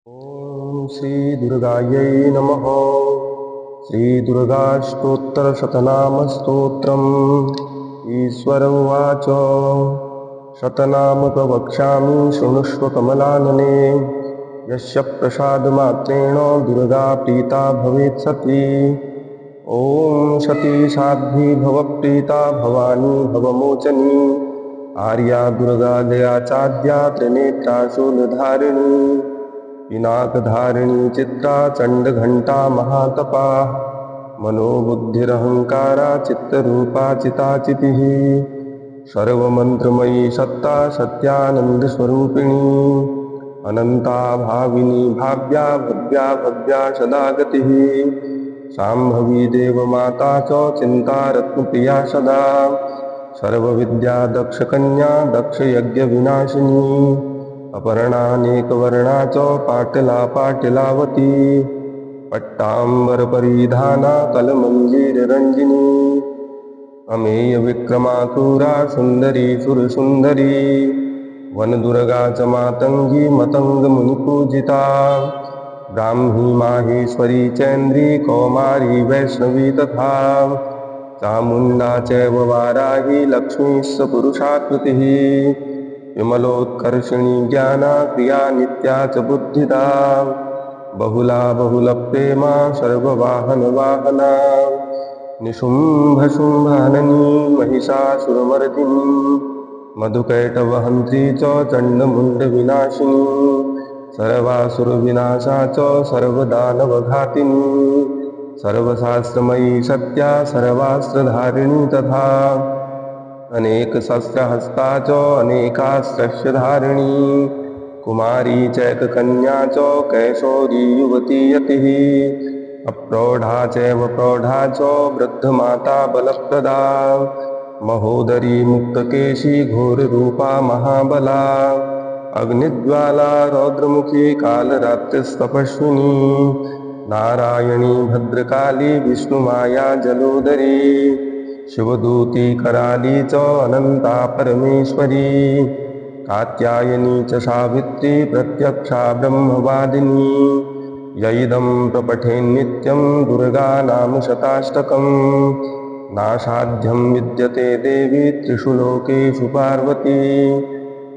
ॐ श्री दुर्गायै नमः। श्री दुर्गाष्टोत्तरशतनामस्तोत्रम्। ईश्वर उवाच शतनाम प्रवक्ष्यामि शृणुष्व कमलानने। यस्य प्रसादमात्रेण दुर्गा प्रीता भवेत् सती। ॐ सती साध्वी भवप्रीता भवानी भवमोचनी। आर्या दुर्गा जया चाद्या त्रिनेत्रा शूलधारिणी। पिनाकधारिणी चित्रा चण्डघण्टा महातपा। मनोबुद्धिरहङ्कारा चित्तरूपा चिताचितिः। सर्वमन्त्रमयी सत्ता सत्यानन्दस्वरूपिणी। अनन्ता भाविनी भाव्या भव्या भव्या सदा गतिः। शाम्भवी देवमाता च चिन्तारत्नप्रिया सदा। सर्वविद्या दक्षकन्या दक्षयज्ञविनाशिनी। अपर्णानेकवर्णा च पाटला पाटलावती। पट्टाम्बरपरिधाना कलमञ्जीररञ्जिनी। अमेयविक्रमा क्रूरा सुन्दरी सुरसुन्दरी। वनदुर्गा च मातङ्गी मतङ्गमुनिपूजिता। ब्राह्मी माहेश्वरी चैन्द्री कौमारी वैष्णवी तथा। चामुण्डा चैव वाराही लक्ष्मीश्च पुरुषाकृतिः। विमलोत्कर्षिणी ज्ञाना क्रिया नित्या च बुद्धिदा। बहुला बहुलप्रेमा सर्ववाहनवाहना। निशुम्भशुम्भहननी महिषासुरमर्दिनी। मधुकैटवहन्त्री च चण्डमुण्डविनाशिनी। सर्वासुरविनाशा च सर्वदानवघातिनी। सर्वशास्त्रमयी सत्या सर्वास्त्रधारिणी तथा। अनेकशस्त्रहस्ता च अनेकास्त्रस्य धारिणी। कुमारी चैककन्या च कैशोरी युवती यतिः। अप्रौढा चैव प्रौढा च वृद्धमाता बलप्रदा। महोदरी मुक्तकेशी घोररूपा महाबला। अग्निज्वाला रौद्रमुखी कालरात्रिस्तपस्विनी। नारायणी भद्रकाली विष्णुमाया जलोदरी। शिवदूती कराली च अनन्ता परमेश्वरी। कात्यायनी च सावित्री प्रत्यक्षा ब्रह्मवादिनी। यैदं प्रपठेन्नित्यं दुर्गानाम शताष्टकम्। नासाध्यं विद्यते देवी त्रिषु लोकेषु पार्वती।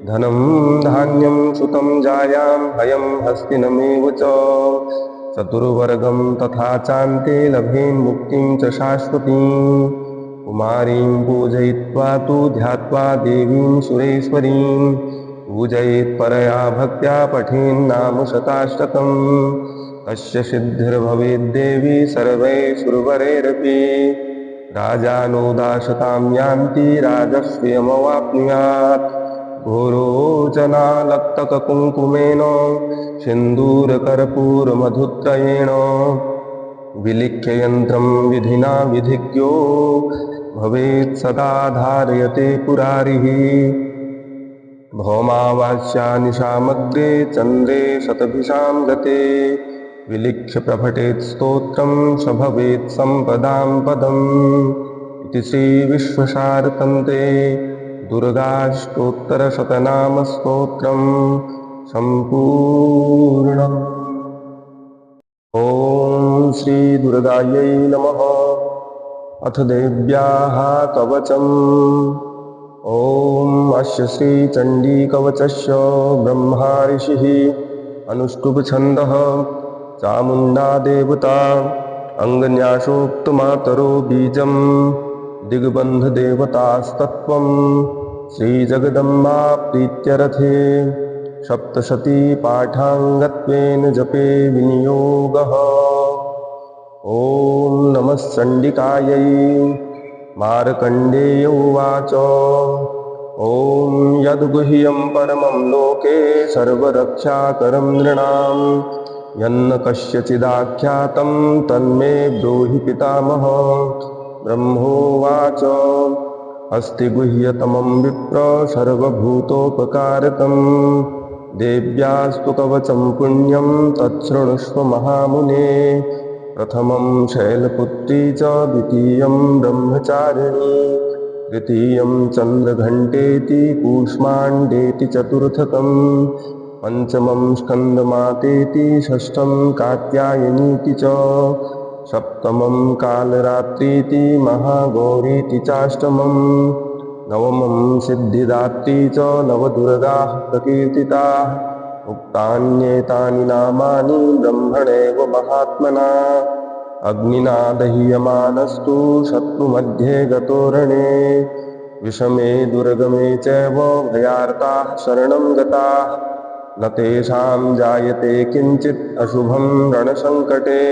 धनं धान्यं सुतं जायां हयं हस्तिनमेव च। चतुर्वर्गं तथा चान्ते लभेन्मुक्तिं च शाश्वतीम्। कुमारीं पूजयित्वा तु ध्यात्वा देवीं सुरेश्वरीं। पूजयेत् परया भक्त्या पठेन्नाम शताष्टकम्। तस्य सिद्धिर्भवेद्देवी सर्वैर्वरैरपि। राजानो दाशतां यान्ति राजस्वयमवाप्नुयात्। घोरोचनालक्तककुङ्कुमेन सिन्दूरकर्पूरमधुत्रयेण। विलिख्य यन्त्रं विधिना विधिज्ञो भवेत् सदा धारयते पुरारिः। भौमावास्या निशामग्रे चन्द्रे शतभिषां गते। विलिख्य प्रपठेत् स्तोत्रं स भवेत् सम्पदां पदम्। इति श्रीविश्वशारतन्त्रे दुर्गाष्टोत्तरशतनामस्तोत्रम् सम्पूर्णम्। ॐ श्री दुर्गायै नमः। अथ देव्याः कवचम्। ॐ अस्य श्रीचण्डीकवचस्य ब्रह्मा ऋषिः अनुष्टुप्छन्दः। चामुण्डा देवता अङ्गन्यासोक्तमातरो बीजं। दिग्बन्धदेवतास्तत्त्वं श्रीजगदम्बा प्रीत्यरथे। सप्तशती पाठाङ्गत्वेन जपे विनियोगः। ॐ नमः चण्डिकायै। मार्कण्डेय उवाच ॐ यद्गुह्यं परमं लोके सर्वरक्षाकरं नृणां। यन्न कस्यचिदाख्यातं तन्मे ब्रूहि पितामह। ब्रह्मोवाच अस्ति गुह्यतमं विप्र सर्वभूतोपकारकम्। देव्यास्तु कवचं पुण्यं तच्छृणुष्व महामुने। प्रथमं शैलपुत्री च द्वितीयं ब्रह्मचारिणी। तृतीयं चन्द्रघण्टेति कूष्माण्डेति चतुर्थकम्। पञ्चमं स्कन्दमातेति षष्ठं कात्यायनीति च सप्तमं कालरात्रीति महागौरीति चाष्टमं नवमं सिद्धिदात्री च नवदुर्गाः प्रकीर्तिताः उक्तान्येतानि नामानि ब्रह्मणैव महात्मना अग्निना दह्यमानस्तु शत्रुमध्ये गतो रणे विषमे दुर्गमे चैव भयार्ताः शरणं गताः न तेषां जायते किञ्चित् अशुभं रणसङ्कटे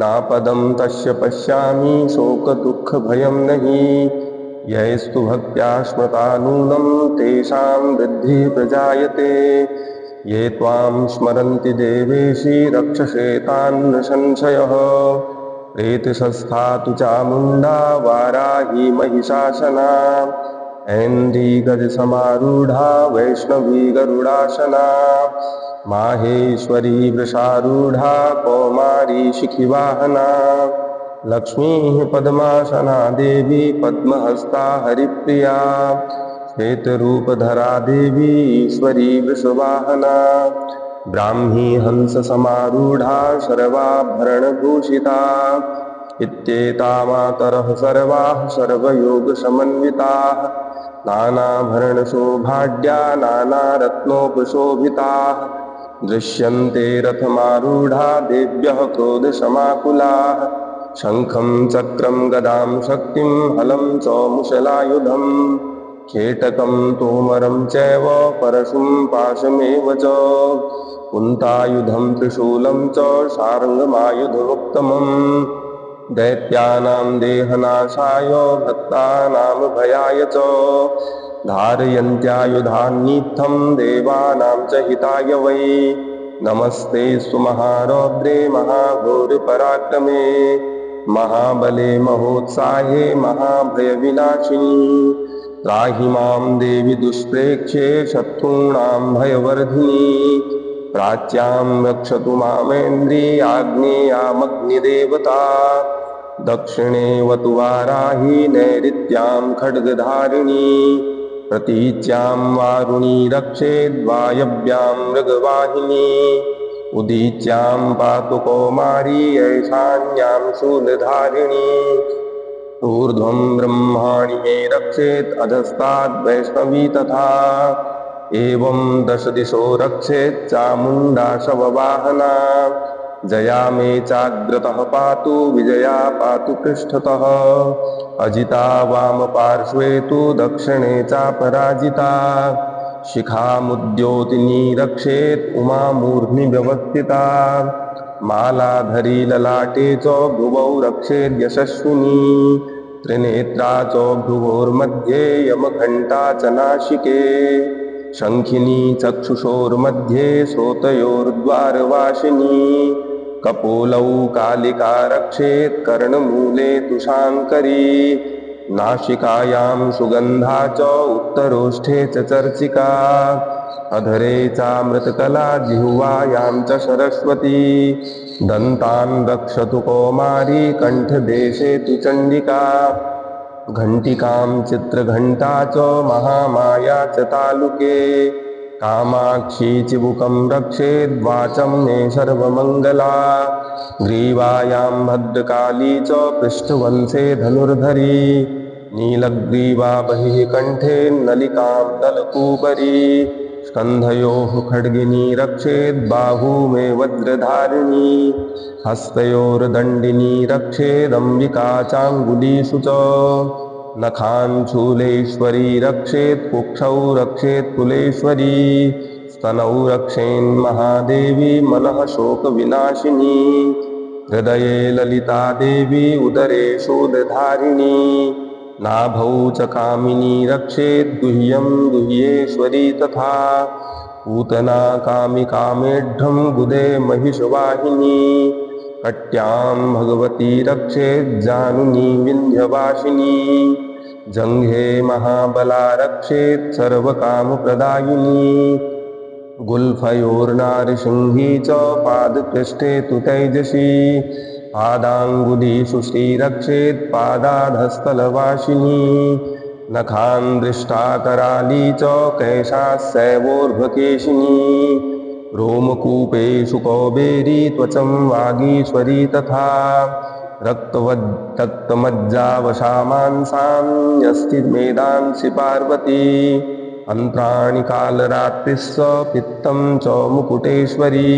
नापदं तस्य पश्यामि शोकदुःखभयं नहि यैस्तु भक्त्या स्मृता नूनं तेषां वृद्धिः प्रजायते ये त्वां स्मरन्ति देवेशि रक्षसे तान् न संशयः प्रेतशस्था तु चामुण्डा वाराही महिषासना ऐन्द्रीगजसमारूढा वैष्णवी गरुडासना माहेश्वरी वृषारूढा कौमारी शिखिवाहना लक्ष्मीः पद्मासना देवी पद्महस्ता हरिप्रिया श्वेतरूपधरा देवी ईश्वरी वृषवाहना ब्राह्मी हंससमारूढा सर्वाभरणभूषिता इत्येता मातरः सर्वाः सर्वयोगसमन्विताः नानाभरणशोभाढ्या नानारत्नोपशोभिताः दृश्यन्ते रथमारूढा देव्यः क्रोधसमाकुलाः शङ्खं चक्रं गदां शक्तिं हलं च मुशलायुधं खेटकं तोमरं चैव परशुं पाशमेव च कुन्तायुधं त्रिशूलं च शार्ङ्गमायुधमुत्तमम् दैत्यानां देहनाशाय भक्तानां भयाय च धारयन्त्यायुधान्नित्थं देवानां च हिताय वै नमस्ते सुमहारौद्रे महाघोरपराक्रमे महाबले महोत्साहे महाभयविनाशिनी त्राहि मां देवि दुष्प्रेक्ष्ये शत्रूणां भयवर्धिनी प्राच्यां रक्षतु मामेन्द्री आग्नेयामग्निदेवता दक्षिणे वतु वाराही नैऋत्यां खड्गधारिणी प्रतीच्यां वारुणी रक्षेद्वायव्यां मृगवाहिनी उदीच्यां पातु कौमारी ऐशान्यां शूलधारिणी ऊर्ध्वं ब्रह्माणि मे रक्षेत् अधस्ताद् वैष्णवी तथा एवं दश दिशो रक्षेत् चामुण्डा शववाहना जया मे चाग्रतः पातु विजया पातु पृष्ठतः अजिता वामपार्श्वे तु दक्षिणे चापराजिता शिखामुद्योतिनी रक्षेत् उमा मूर्ध्नि व्यवस्थिता मालाधरी ललाटे च भ्रुवौ रक्षेत् यशस्विनी त्रिनेत्रा च भ्रुवोर्मध्ये यमघण्टा च नासिके शङ्खिनी चक्षुषोर्मध्ये श्रोतयोर्द्वारवासिनी कपोलौ कालिका रक्षेत् कर्णमूले तु शाङ्करी नासिकायां सुगन्धा च उत्तरोष्ठे च चर्चिका अधरे चामृतकला जिह्वायां च सरस्वती दन्तान् रक्षतु कौमारी कण्ठदेशे तु चण्डिका घण्टिकां चित्रघण्टा च महामाया च तालुके कामाक्षी चिबुकं रक्षेद्वाचं मे सर्वमङ्गला ग्रीवायां भद्रकाली च पृष्ठवंशे धनुर्धरी नीलग्रीवा बहिः कण्ठे नलिकां दलकूपरी स्कन्धयोः खड्गिनी रक्षेद्बाहू मे वज्रधारिणी हस्तयोर्दण्डिनी रक्षेदम्बिका चाङ्गुलीषु च नखान् शूलेश्वरी रक्षेत् कुक्षौ रक्षेत् कुलेश्वरी स्तनौ रक्षेन्महादेवी मनः शोकविनाशिनी हृदये ललिता देवी उदरे शूलधारिणी नाभौ च कामिनी रक्षेत् गुह्यं गुह्येश्वरी तथा पूतना कामिकामेढ्ढं गुदे महिषवाहिनी कट्यां भगवती रक्षेज्जानुनी विन्ध्यवासिनी जङ्घे महाबला रक्षेत् सर्वकामप्रदायिनी गुल्फयोर्नारसिंही च पादपृष्ठे तु तैजसी पादाङ्गुलीषु श्रीरक्षेत् पादाधस्तलवासिनी नखान् दृष्टा कराली च कैशास्सैवोर्ध्वकेशिनी रोमकूपेषु कौबेरी त्वचं वागीश्वरी तथा रक्तमज्जावशामांसान्यस्ति मेदांसि पार्वती अन्त्राणि कालरात्रिस्स पित्तं च मुकुटेश्वरी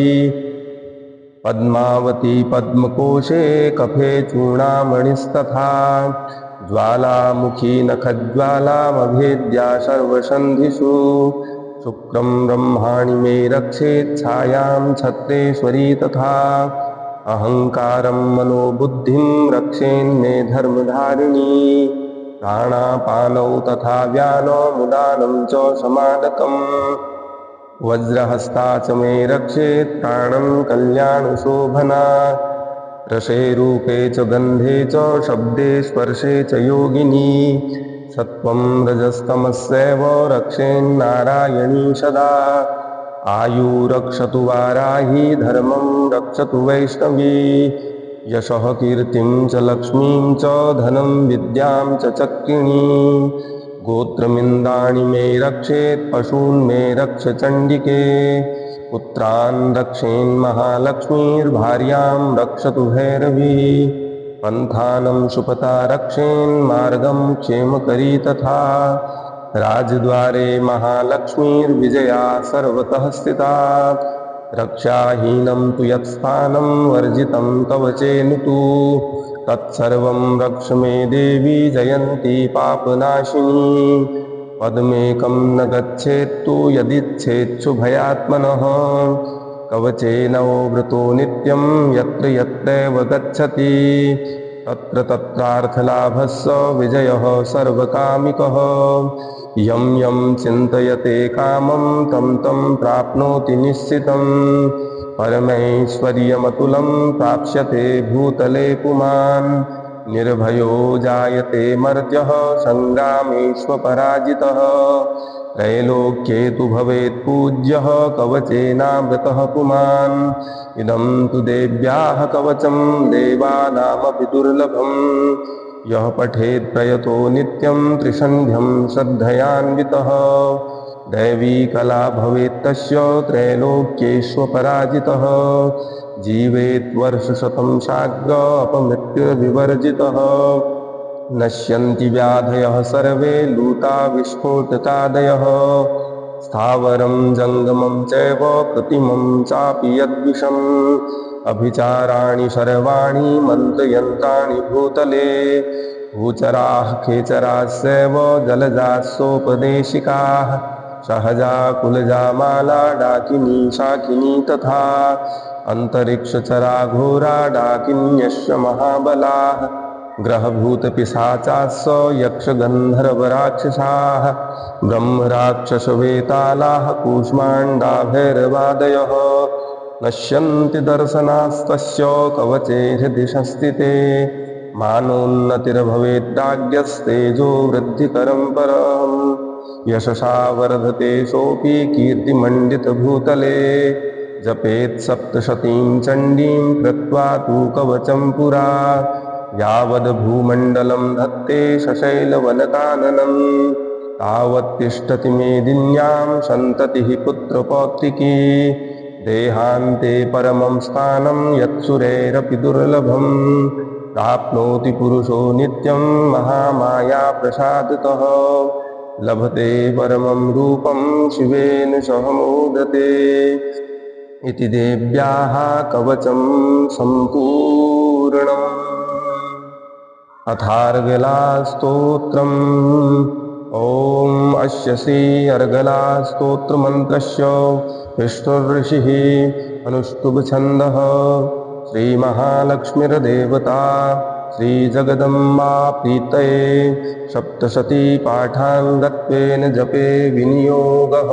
पद्मावती पद्मकोशे कफे चूर्णामणिस्तथा ज्वालामुखी नखज्वालामभेद्या सर्वसन्धिषु शुक्रं ब्रह्माणि मे रक्षेत् छायां छत्रेश्वरी तथा अहङ्कारं मनोबुद्धिं रक्षेन्मे धर्मधारिणी प्राणापानौ तथा व्यानो मुदानं च समादकम् वज्रहस्ता च मे रक्षेत् प्राणं कल्याणशोभना रसे रूपे च गन्धे च शब्दे स्पर्शे च योगिनी सत्त्वं रजस्तमस्यैव रक्षेन्नारायणी सदा आयु रक्षतु वाराही धर्मं रक्षतु वैष्णवी यशः कीर्तिं च लक्ष्मीं च धनं विद्यां च चक्रिणी गोत्रमिन्दाणि मे रक्षेत् पशून् मे रक्ष चण्डिके पुत्रान् रक्षेन्महालक्ष्मीर्भार्यां रक्षतु भैरवी पन्थानं शुपता रक्षेन्मार्गं क्षेमकरी तथा राजद्वारे महालक्ष्मीर्विजया सर्वतः स्थिता रक्षाहीनं तु यत्स्थानं वर्जितं कवचेन तु तत्सर्वं रक्ष मे देवी जयन्ती पापनाशिनी पद्मेकं न गच्छेत्तु यदिच्छेच्छु भयात्मनः कवचेनोवृतो नित्यं यत्र यत्रैव गच्छति तत्र तत्रार्थलाभस्य विजयः सर्वकामिकः यं यं चिन्तयते कामं तं तं प्राप्नोति निश्चितम् परमैश्वर्यमतुलं प्राप्स्यते भूतले पुमान् निर्भयो जायते मर्त्यः सङ्ग्रामेष्वपराजितः त्रैलोक्ये तु भवेत् पूज्यः कवचेनावृतः पुमान् इदं तु देव्याः कवचं देवानामपि दुर्लभम् यः पठेत् प्रयतो नित्यं त्रिसन्ध्यं श्रद्धयान्वितः दैवी कला भवेत् तस्य त्रैलोक्येष्वपराजितः जीवेत् वर्षशतं शाग्र अपमृत्युर्विवर्जितः नश्यन्ति व्याधयः सर्वे लूता विस्फोटकादयः स्थावरं जङ्गमं चैव कृत्रिमं चापि यद्विषम् अभिचाराणि सर्वाणि मन्त्रयन्त्राणि भूतले भूचराः खेचरास्यैव जलजास्सोपदेशिकाः सहजा कुलजा माला डाकिनी शाकिनी तथा अन्तरिक्षचरा घोरा डाकिन्यश्च महाबलाः ग्रहभूतपिशाचास्स यक्षगन्धर्वराक्षसाः ब्रह्मराक्षसवेतालाः कूष्माण्डा भैरवादयः नश्यन्ति दर्शनास्तस्य कवचे हृदि संस्थिते मानोन्नतिर्भवेद्राज्ञस्तेजो वृद्धिकरं परम् यशसा वर्धते सोऽपि कीर्तिमण्डितभूतले जपेत् सप्तशतीं चण्डीं कृत्वा तु कवचं पुरा यावद्भूमण्डलं धत्ते सशैलवनकाननं तावत्तिष्ठति मेदिन्यां सन्ततिः पुत्रपौत्रिकी देहान्ते परमं स्थानं यत्सुरैरपि दुर्लभं प्राप्नोति पुरुषो नित्यं महामाया प्रसादतः लभते परमं रूपं शिवेन सह मोदते इति देव्याः कवचं सम्पूर्णम् अथार्गलास्तोत्रम् ॐ अस्य श्री अर्गलास्तोत्रमन्त्रस्य विष्णुर्षिः अनुष्टुप्छन्दः श्रीमहालक्ष्मीर्देवता श्रीजगदम्बा प्रीतये सप्तशती पाठाङ्गत्वेन जपे विनियोगः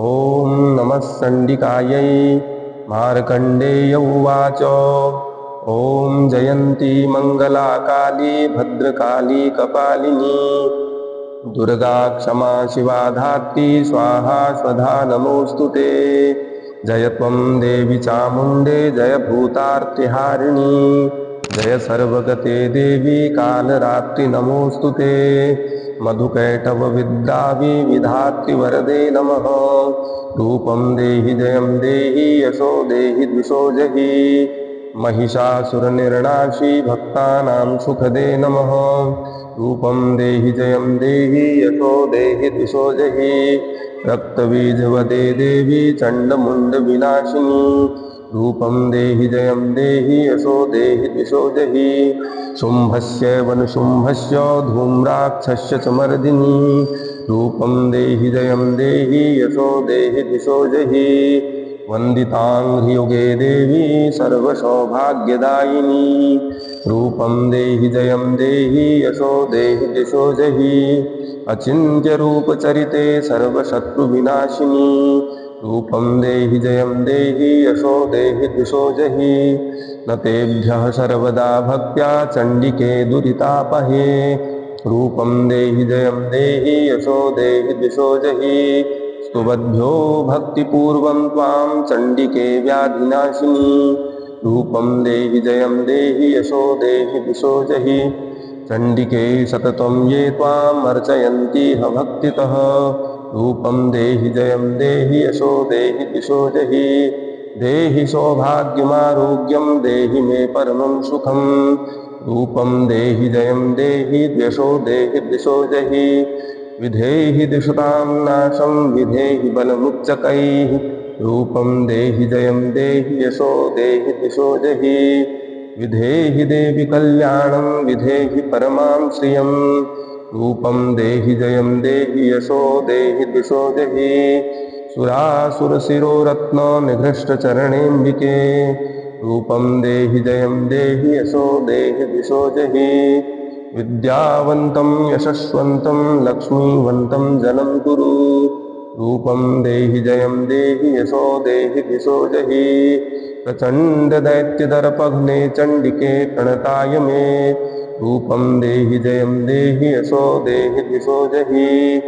ॐ नमः चण्डिकायै मार्कण्डेय उवाच ॐ जयन्ती मङ्गला काली भद्रकाली कपालिनी दुर्गा क्षमा शिवा धात्री स्वाहा स्वधा नमोऽस्तु ते जय त्वं देवी चामुण्डे जय भूतार्तिहारिणी जय सर्वगते देवी कालरात्रि नमोऽस्तु ते मधुकैटभविद्याविविधात्रिवरदे नमः। रूपं देहि जयं देहि यशो देहि द्विषो जहि। महिषासुरनिर्णाशि भक्तानां सुखदे नमः। रूपं देहि जयं देहि यशो देहि द्विषो जहि। रक्तबीजवदे देवी चण्डमुण्डविनाशिनी। रूपं देहि जयं देहि यशो देहि द्विषो जहि। शुम्भस्य वनुशुम्भस्य धूम्राक्षस्य च मर्दिनी। रूपं देहि जयं देहि यशो देहि द्विषो जहि। वन्दिताङ्घ्रियुगे देवी सर्वसौभाग्यदायिनी। रूपं देहि जयं देहि यशो देहि द्विषो जहि। अचिन्त्यरूपचरिते सर्वशत्रुविनाशिनी। रूपं देहि जयं देहि यशो देहि द्विषो जहि। न तेभ्यः सर्वदा भक्त्या चण्डिके दुरितापहे। रूपं देहि जयं देहि यशो देहि द्विषो जहि। स्तुवद्भ्यो भक्तिपूर्वं त्वां चण्डिके व्याधिनाशिनी। रूपं देहि जयं देहि यशो देहि द्विषो जहि। चण्डिके सततं ये त्वाम् अर्चयन्तीह भक्तितः। रूपं देहि जयं देहि यशो देहि द्विषो जहि। देहि सौभाग्यमारोग्यं देहि मे परमं सुखं। रूपं देहि जयं देहि यशो देहि द्विषो जहि। विधेहि दिशतां नाशं विधेहि बलमुच्चकैः। रूपं देहि जयं देहि यशो देहि द्विषो जहि। विधेहि देवि कल्याणं विधेहि परमां श्रियं। रूपं देहि जयं देहि यशो देहि द्विषो जहि। सुरासुरशिरोरत्न निघृष्टचरणेऽम्बिके। रूपं देहि जयं देहि यशो देहि द्विषो जहि। विद्यावन्तं यशस्वन्तं लक्ष्मीवन्तं जनं कुरु। रूपं देहि जयं देहि यशो देहि द्विषो जहि। प्रचण्डदैत्यदर्पघ्ने चण्डिके प्रणताय मे। रूपं देहि जयं देहि यशो देहि द्विषो जहि।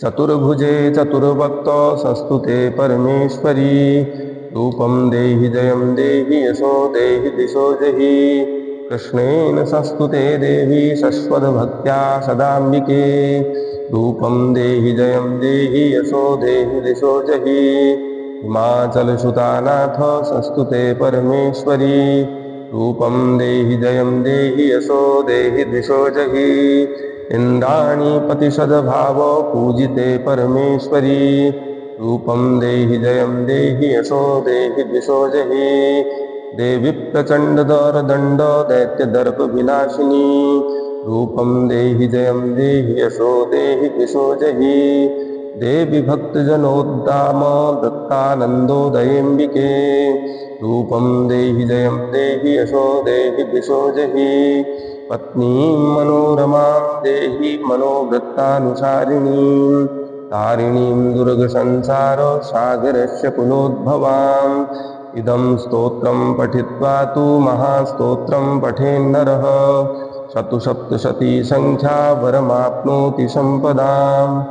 चतुर्भुजे चतुर्वक्तो संस्तुते परमेश्वरी। रूपं देहि जयं देहि यशो देहि द्विषो जहि। कृष्णेन संस्तुते देवी शश्वतभक्त्या सदाम्बिके। रूपं देहि जयं देहि यशो देहि द्विषो जहि। हिमाचलसुतानाथ संस्तुते परमेश्वरी। रूपं देहि जयं देहि यशो देहि द्विषो जहि। इन्द्राणीपतिशद्भाव पूजिते परमेश्वरी। रूपं देहि जयं देहि यशो देहि द्विषो जहि। देवी प्रचण्डदौरदण्ड दैत्यदर्पविनाशिनी। रूपं देहि जयं देहि यशो देहि द्विषो जहि। देवी भक्तजनोद्दाम दत्तानन्दोदयेऽम्बिके। रूपं देहि जयं देहि यशो देहि द्विषो जहि। पत्नीं मनोरमां देहि मनोवृत्तानुसारिणीं। तारिणीं दुर्गसंसारसागरस्य कुलोद्भवाम्। इदं स्तोत्रं पठित्वा तु महास्तोत्रं पठेन्नरः। शतुसप्तशतीसङ्ख्या वरमाप्नोति सम्पदाम्।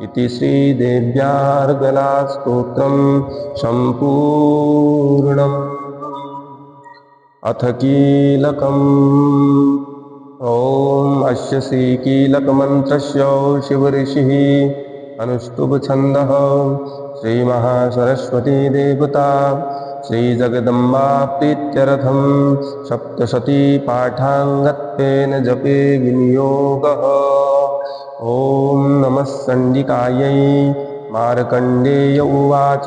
इति श्रीदेव्यार्गलास्तोत्रं सम्पूर्णम्। अथ कीलकम्। ॐ अस्य श्रीकीलकमन्त्रस्य शिवऋषिः अनुष्टुप्छन्दः। श्रीमहासरस्वती देवता श्रीजगदम्बा प्रीत्यर्थं सप्तशती पाठाङ्गत्वेन जपे विनियोगः। ॐ नमः चण्डिकायै। मार्कण्डेय उवाच।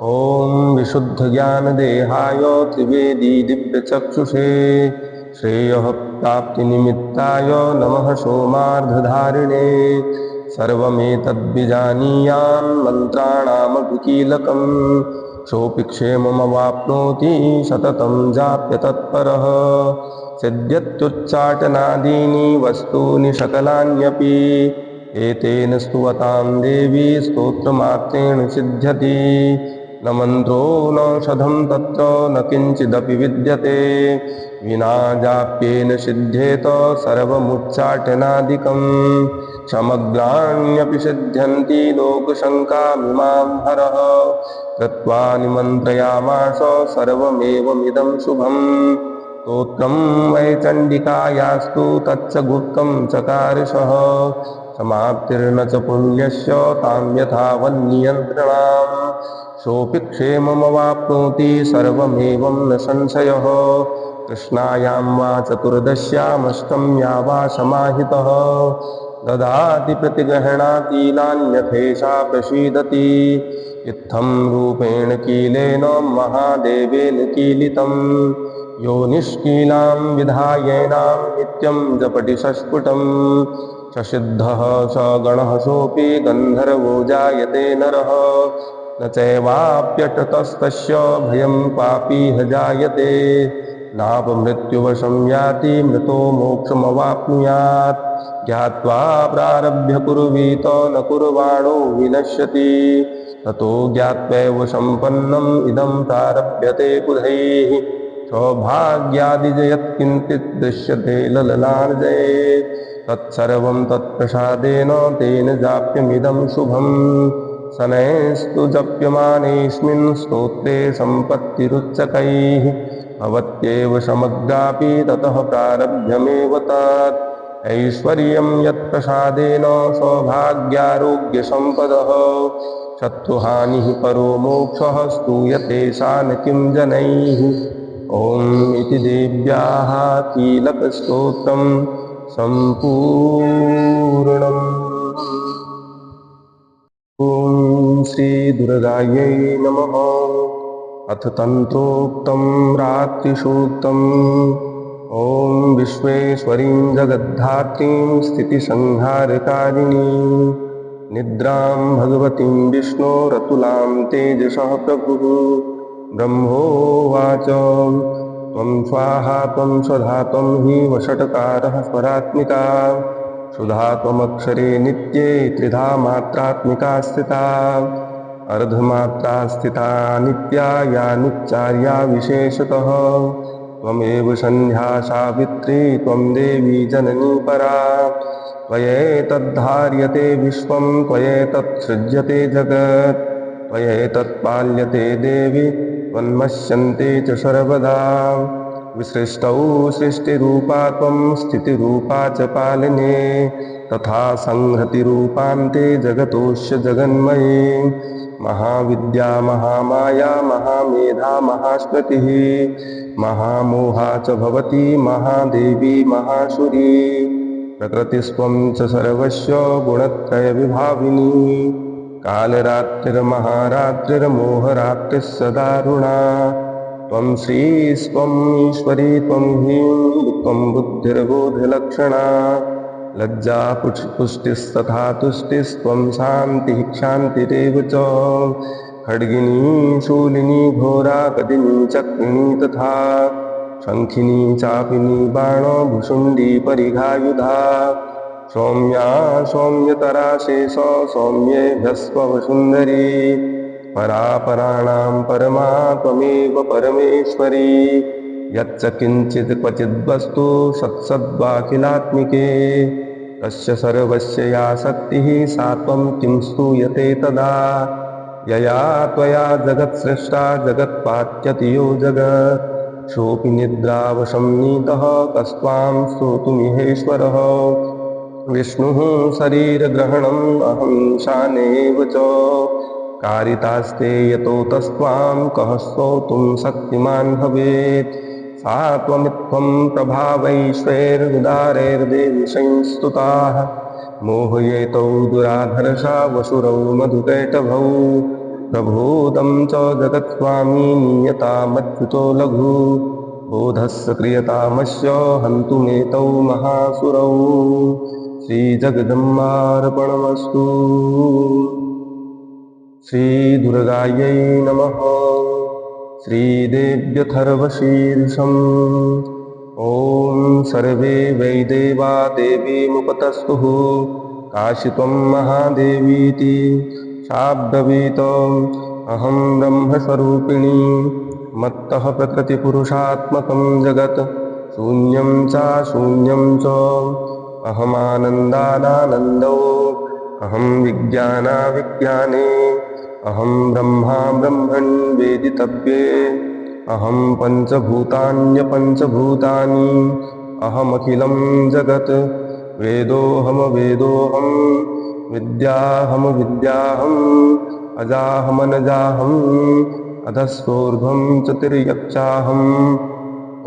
ॐ विशुद्धज्ञानदेहाय त्रिवेदी दिव्यचक्षुषे श्रेयः प्राप्तिनिमित्ताय नमः सोमार्धधारिणे। सर्वमेतद्विजानीयान् मन्त्राणामभिकीलकम्। सोऽपि क्षेममवाप्नोति सततं जाप्य तत्परः। सिद्ध्यत्युच्चाटनादीनि वस्तूनि सकलान्यपि। एतेन स्तुवतां देवी स्तोत्रमात्रेण सिद्ध्यति। न मन्त्रो नौषधं तत्र न किञ्चिदपि विद्यते। विना जाप्येन सिद्ध्येत सर्वमुच्चाटनादिकम्। समग्राण्यपि सिद्ध्यन्ति लोकशङ्कामिमां हरः। कृत्वा निमन्त्रयामास सर्वमेवमिदं शुभम्। स्तोत्रं वै चण्डिकायास्तु तच्च गुप्तं चकारशः समाप्तिर्न च पुण्यस्य तां यथा वन्नियन्त्रणाम् सोऽपि क्षेममवाप्नोति सर्वमेवं न संशयः कृष्णायां वा चतुर्दश्यामष्टम्या वा समाहितः ददाति प्रतिगृह्णाति नान्यथेषा प्रसीदति इत्थं रूपेण कीलेन महादेवेन कीलितम् यो निष्कीलां विधायेनां नित्यं जपति सस्फुटं ससिद्धः स गणः सोऽपि गन्धर्वो जायते नरः न चैवाप्यटतस्तस्य भयं पापीह जायते नापमृत्युवशं याति मृतो मोक्षमवाप्नुयात् ज्ञात्वा प्रारभ्य कुर्वीत न कुर्वाणो विनश्यति ततो ज्ञात्वैव सम्पन्नम् इदं प्रारभ्यते बुधैः सौभाग्यादिजयत्किञ्चित् दृश्यते ललनार्जये तत्सर्वं तत्प्रसादेन तेन जाप्यमिदं शुभम् शनैस्तु जप्यमानेऽस्मिन् स्तोत्रे सम्पत्तिरुच्चकैः भवत्येव समग्रापि ततः प्रारभ्यमेव तत् ऐश्वर्यं यत्प्रसादेन सौभाग्यारोग्यसम्पदः शत्रुहानिः परो मोक्षः स्तूयते सा न किं जनैः ॐ इति देव्याः कीलकस्तोत्रं सम्पूर्णम्। ॐ श्रीदुर्गायै नमः। अथ तन्त्रोक्तं रात्रिसूक्तम् ॐ विश्वेश्वरीं जगद्धात्रीं स्थितिसंहारकारिणीं निद्रां भगवतीं विष्णोरतुलां तेजसः प्रभुः ब्रह्मोवाच त्वं स्वाहा त्वं स्वधा त्वं हि वषट्कारः स्वरात्मिका सुधा त्वमक्षरे नित्ये त्रिधा मात्रात्मिका स्थिता अर्धमात्रा स्थिता नित्या या निच्चार्या विशेषतः त्वमेव सन्ध्या सावित्री त्वं देवी जननी परा त्वयैतद्धार्यते विश्वं त्वयैतत्सृज्यते जगत् त्वयैतत्पाल्यते देवी त्वन्नश्यन्ते च सर्वदा विसृष्टौ सृष्टिरूपा त्वं स्थितिरूपा च पालने तथा संहतिरूपान्ते जगतोऽस्य जगन्मये महाविद्या महामाया महामेधा महास्मृतिः महामोहा च भवती महादेवी महासुरी प्रकृतिस्त्वं च सर्वस्य गुणत्रयविभाविनी कालरात्रिर्महारात्रिर्मोहरात्रिः सदारुणा त्वं श्रीस्त्वं ईश्वरी त्वं ह्रीं त्वं बुद्धिर्बोधलक्षणा लज्जा पुष्टिस्तथा तुष्टिस्त्वं शान्तिः क्षान्तिरेव च खड्गिनी शूलिनी घोरा कदिनी चक्रिणी तथा शङ्खिनी चापिनी बाणभुषुण्डी परिघायुधा सौम्या सौम्यतरा शेष सौम्येभ्यस्वसुन्दरी परापराणां परमा त्वमेव परमेश्वरी यच्च किञ्चित् क्वचिद्वस्तु सत्सद्वाखिलात्मिके तस्य सर्वस्य या शक्तिः सा त्वं किं स्तूयते तदा यया त्वया जगत्सृष्टा जगत्पात्यति यो जगत् सोऽपि निद्रावशं नीतः कस्त्वां स्तोतुमिहेश्वरः विष्णुः शरीरग्रहणम् अहं शानेव च कारितास्ते यतो तस्त्वां कः स्तोतुं शक्तिमान् भवेत् सा त्वमित्थं प्रभावैश्वैर्विदारैर्देवी संस्तुताः मोहयेतौ दुराधर्षा वसुरौ मधुकैटभौ प्रभूतं च जगत्स्वामी नीयतामच्युतो लघु बोधस्य क्रियतामस्य हन्तुमेतौ महासुरौ श्रीजगदम्बार्पणमस्तु। श्रीदुर्गायै नमः। श्रीदेव्यथर्वशीर्षम् ॐ सर्वे वै देवा देवीमुपतस्तुः काशित्वं महादेवीति शाब्दवीत अहं ब्रह्मस्वरूपिणी मत्तः प्रकृतिपुरुषात्मकं जगत् शून्यं चाशून्यं च अहमानन्दानानन्दो अहं विज्ञानाविज्ञाने अहं ब्रह्मा ब्रह्मन् वेदितव्ये अहं पञ्चभूतान्यपञ्चभूतानि अहमखिलं जगत् वेदोऽहं वेदोऽहं विद्याहं विद्याहम् अजाहमनजाहम् अधस्तोर्ध्वं च तिर्यक्चाहम्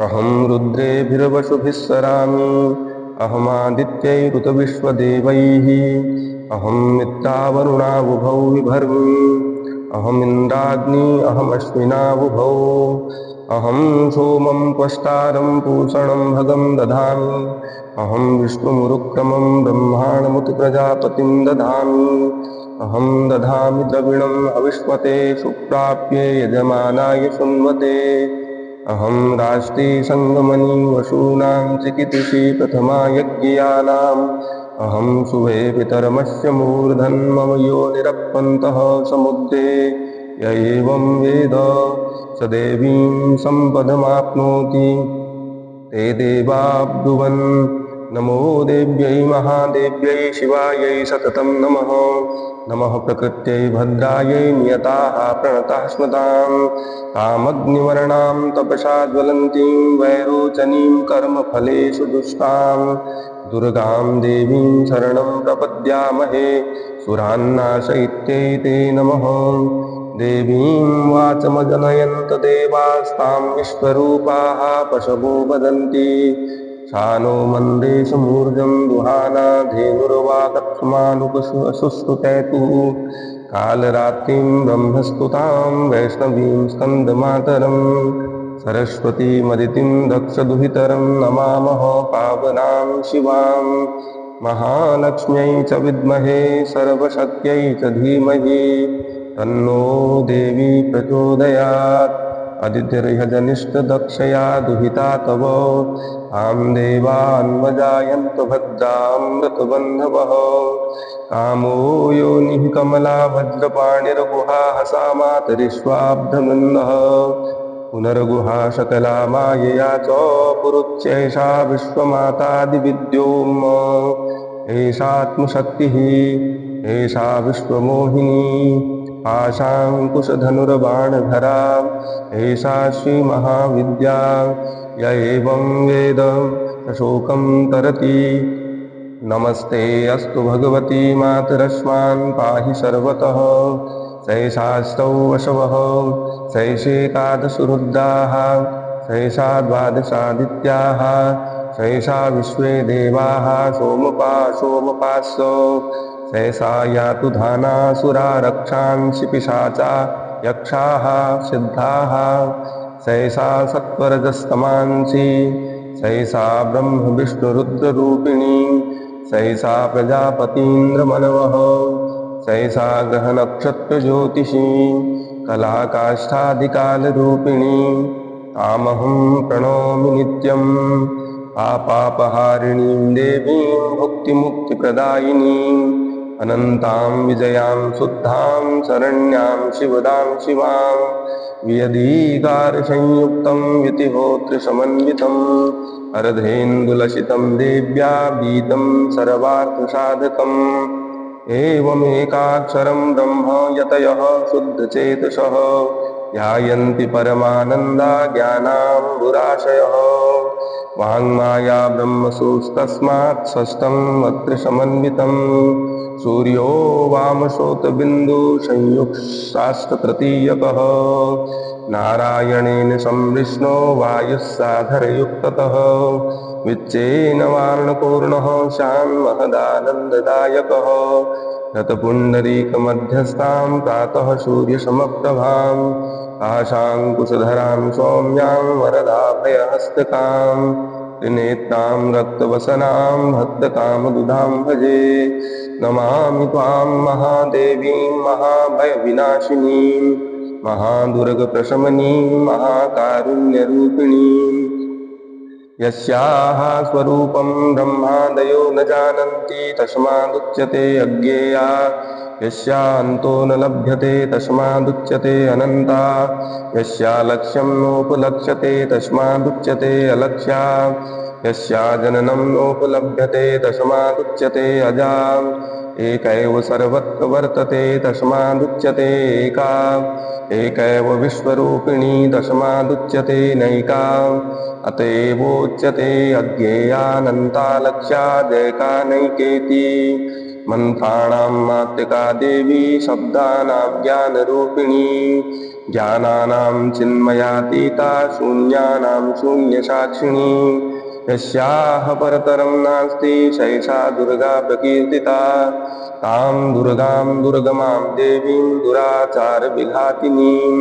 अहं रुद्रेभिर्वसुभिः सरामि अहमादित्यैरुतविश्वदेवैः अहं मित्रावरुणावुभौ विभर्मि अहमिन्द्राग्नि अहमश्विनावुभौ अहं सोमं त्वष्टारं पूषणं भगं दधामि अहं विष्णुमुरुक्रमं ब्रह्माणमुत प्रजापतिं दधामि अहं दधामि द्रविणं हविष्मते सुप्राप्ये यजमानाय सुन्वते अहं राष्ट्री संगमनी वसूनां चिकितुषी प्रथमा यज्ञियानाम् अहं शुभे पितरमस्य मूर्धन् मम योनिरप्पन्तः समुद्रे य एवं वेद स देवीं सम्पदमाप्नोति ते देवा ब्रुवन् नमो देव्यै महादेव्यै शिवायै सततं नमः नमः प्रकृत्यै भद्रायै नियताः प्रणताः स्मतां तामग्निवर्णां तपसा ज्वलन्तीं वैरोचनीं कर्मफलेषु दुष्टां दुर्गां देवीं शरणं प्रपद्यामहे सुरान्नाशयित्यै ते नमः देवीं वाचमजनयन्त देवास्तां विश्वरूपाः पशवो वदन्ति सा नो मन्देशमूर्जं दुहाना धेनुर्वागत्समानुपशुस्तुतैतु कालरात्रिं ब्रह्मस्तुतां वैष्णवीं स्कन्दमातरं सरस्वतीमदितिं दक्षदुहितरं नमामः पावनां शिवां महालक्ष्म्यै च विद्महे सर्वशक्त्यै च धीमहि तन्नो देवी प्रचोदयात् अदितिर्यजनिष्ठदक्षया दुहिता तव तां देवान्वजायन्त भद्रामृतबन्धवः कामो योनिः कमला वज्रपाणिर्गुहा हसा मातरिष्वाब्धमन्दः पुनर्गुहा सकला मायया च पुरुच्यैषा विश्वमातादिविद्योम एषात्मशक्तिः एषा विश्वमोहिनी आशाङ्कुशधनुर्बाणधरा एषा श्रीमहाविद्या य एवं वेद स शोकं तरति नमस्ते अस्तु भगवती मातरस्मान् पाहि सर्वतः सैषास्तौ वशवः सैषेकादशरुद्राः सैषा द्वादशादित्याः सैषा विश्वे देवाः सोमपासो सैषा यातु धानासुरा रक्षांसि पिशाचा यक्षाः सिद्धाः सैषा सत्वरजस्तमांसि सैषा ब्रह्म विष्णुरुद्ररूपिणी सैषा प्रजापतीन्द्रमनवः सैषा ग्रहनक्षत्रज्योतिषी कलाकाष्ठादिकालरूपिणी तामहं प्रणौमि नित्यं पापापहारिणीं देवीं भुक्तिमुक्तिप्रदायिनीं अनन्तां विजयां शुद्धां शरण्यां शिवदां शिवां वियदीकारसंयुक्तं वितिहोत्रसमन्वितम् अर्धेन्दुलसितं देव्या बीतं सर्वार्थसाधकम् एवमेकाक्षरं ब्रह्म यतयः शुद्धचेतसः ध्यायन्ति परमानन्दा ज्ञानाम्बुराशयः वाङ्माया ब्रह्मसूस्तस्मात् षष्ठम् अत्र समन्वितम् सूर्यो वामशोतबिन्दुसंयुक्तास्ततृतीयकः नारायणेन संविष्णो वायुः साधरयुक्ततः विच्चेन वार्णपूर्णः श्याममहदानन्ददायकः रतपुण्डरीकमध्यस्थां प्रातः सूर्यसमप्रभाम् आशाङ्कुशधरां सौम्यां वरदाभयहस्तकां त्रिनेत्रां रक्तवसनां भक्तकामदुधां भजे नमामि त्वां महादेवीं महाभयविनाशिनीं महादुर्गप्रशमनीं महाकारुण्यरूपिणीं यस्याः स्वरूपं ब्रह्मादयो न जानन्ति तस्मादुच्यते अज्ञेया यस्यान्तो न लभ्यते तस्मादुच्यते अनन्ता यस्या लक्ष्यं नोपलक्ष्यते तस्मादुच्यते अलक्ष्या यस्या जननं नोपलभ्यते तस्मादुच्यते अजा एकैव सर्वत्र वर्तते तस्मादुच्यते एका एकैव विश्वरूपिणी दशमादुच्यते नैका अत एवोच्यते अज्ञेयानन्ता लक्ष्यादेका नैकेति मंत्राणां मातृका देवी शब्दानां ज्ञानरूपिणी ज्ञानानां चिन्मयातीता शून्यानां शून्यसाक्षिणी यस्याः परतरं नास्ति सैषा दुर्गा प्रकीर्तिता तां दुर्गां दुर्गमां देवीं दुराचारविघातिनीं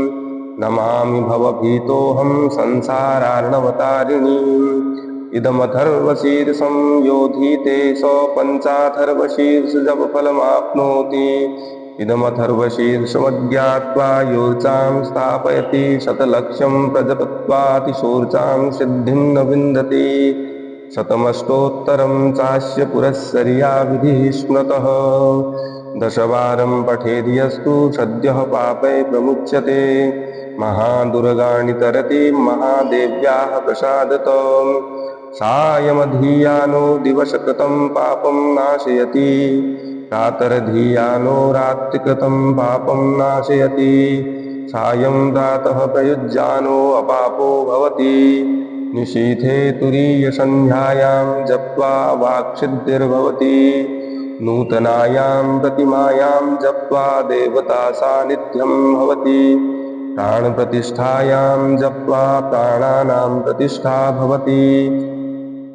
नमामि भवभीतोऽहं संसारार्णवतारिणीम् इदमथर्वशीर्षं योधीते स पञ्चाथर्वशीर्षजपफलमाप्नोति इदमथर्वशीर्षमज्ञात्वा योर्चां स्थापयति शतलक्ष्यं प्रजपत्वातिशोर्चां सिद्धिं न विन्दति शतमष्टोत्तरं चास्य पुरस्सर्या विधिः स्मृतः दशवारं पठेद्यस्तु सद्यः पापै प्रमुच्यते महादुर्गाणि तरति महादेव्याः प्रसादतम् सायमधीयानो दिवसकृतं पापं नाशयति प्रातर्धीयानो रात्रिकृतं पापं नाशयति सायं प्रातः प्रयुज्यानो अपापो भवति निशीथे तुरीयसन्ध्यायां जप्त्वा वाक्सिद्धिर्भवति नूतनायां प्रतिमायां जप्त्वा देवता सान्निध्यं भवति प्राणप्रतिष्ठायां जप्त्वा प्राणानां प्रतिष्ठा भवति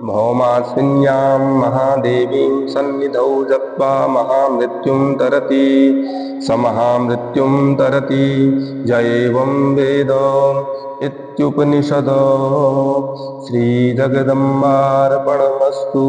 भौमास्मिन्यां महादेवीं सन्निधौ जप्त्वा महामृत्युं तरति स महामृत्युं तरति य एवं वेद इत्युपनिषदो श्रीजगदम्बार्पणमस्तु।